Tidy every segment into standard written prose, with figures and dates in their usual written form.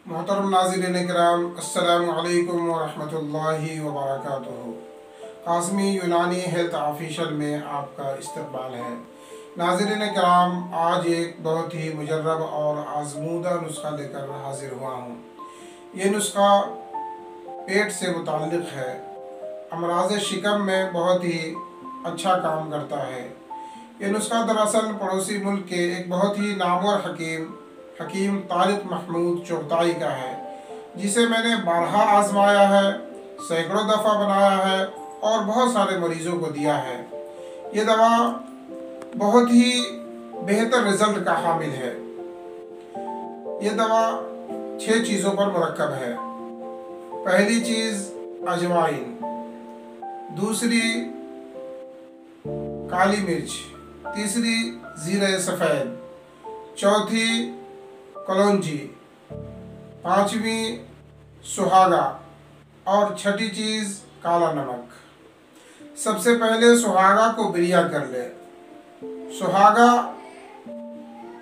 मोहतरम नाज़रीन किराम, अस्सलामु अलैकुम व रहमतुल्लाहि व बरकातुहू। कासमी यूनानी हेल्थ ऑफिशियल में आपका इस्तकबाल है। नाज़रीन किराम, आज एक बहुत ही मुजर्रब और आज़मूदा नुस्खा लेकर हाजिर हुआ हूँ। ये नुस्खा पेट से मुताल्लिक़ है। अमराज़ शिकम में बहुत ही अच्छा काम करता है। ये नुस्खा दरअसल पड़ोसी मुल्क के एक बहुत ही नामवर हकीम तारिक महमूद चौगताई का है, जिसे मैंने बारहा आजमाया है, सैकड़ों दफ़ा बनाया है और बहुत सारे मरीज़ों को दिया है। ये दवा बहुत ही बेहतर रिज़ल्ट का हामिल है। ये दवा 6 चीज़ों पर मुरक्कब है। पहली चीज़ अजवाइन, दूसरी काली मिर्च, तीसरी ज़ीरा सफ़ेद, चौथी कलौंजी, पांचवी सुहागा और छठी चीज़ काला नमक। सबसे पहले सुहागा को बिरिया कर ले। सुहागा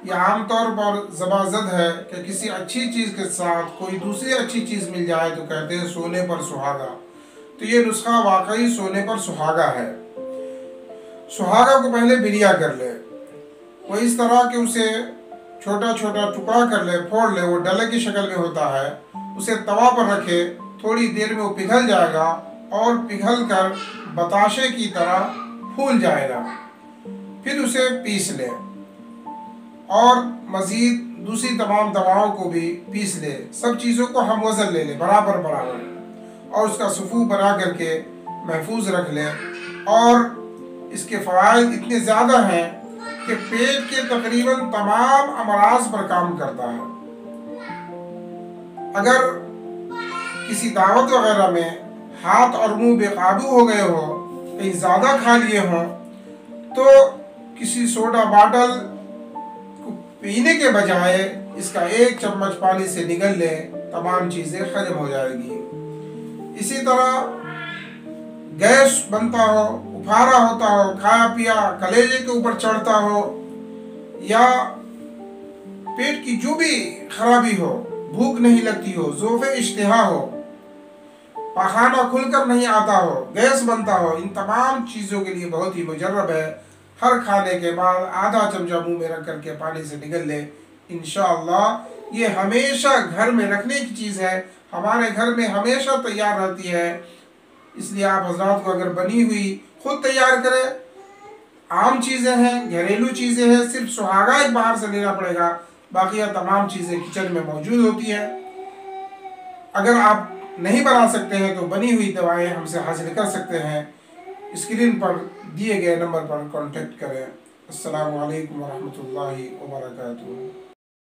यह आमतौर पर ज़बाज़द है कि किसी अच्छी चीज़ के साथ कोई दूसरी अच्छी चीज़ मिल जाए तो कहते हैं सोने पर सुहागा। तो ये नुस्खा वाकई सोने पर सुहागा है। सुहागा को पहले बिरिया कर ले। वो इस तरह कि उसे छोटा छोटा टुकड़ा कर ले, फोड़ ले। वो डले की शक्ल में होता है। उसे तवा पर रखे, थोड़ी देर में वो पिघल जाएगा और पिघल कर बताशे की तरह फूल जाएगा। फिर उसे पीस ले और मज़ीद दूसरी तमाम दवाओं को भी पीस ले। सब चीज़ों को हम वज़न ले ले बराबर बराबर और उसका सफ़ू बना करके महफूज रख ले। और इसके फ़वाइद इतने ज़्यादा हैं कि पेट के तकरीबन तमाम अमराज पर काम करता है। अगर किसी दावत वगैरह में हाथ और मुंह बेकाबू हो गए हो, कहीं ज़्यादा खा लिए हों, तो किसी सोडा बॉटल को पीने के बजाय इसका 1 चम्मच पानी से निगल ले, तमाम चीज़ें हजम हो जाएगी। इसी तरह गैस बनता हो, उफारा होता हो, खाया पिया कलेजे के ऊपर चढ़ता हो, या पेट की जो भी खराबी हो, भूख नहीं लगती हो, ज़ोफ़े इश्तिहा हो, पाखाना खुलकर नहीं आता हो, गैस बनता हो, इन तमाम चीज़ों के लिए बहुत ही मुजर्रब है। हर खाने के बाद आधा चमचा मुंह में रख करके पानी से निगल ले। इंशाअल्लाह ये हमेशा घर में रखने की चीज़ है, हमारे घर में हमेशा तैयार रहती है। इसलिए आप हजरात को अगर बनी हुई खुद तैयार करें। आम चीज़ें हैं, घरेलू चीज़ें हैं, सिर्फ सुहागा एक बाहर से लेना पड़ेगा, बाकी तमाम चीज़ें किचन में मौजूद होती हैं। अगर आप नहीं बना सकते हैं तो बनी हुई दवाएं हमसे हासिल कर सकते हैं। स्क्रीन पर दिए गए नंबर पर कांटेक्ट करें। अस्सलामु अलैकुम व रहमतुल्लाहि व बरकातुहू।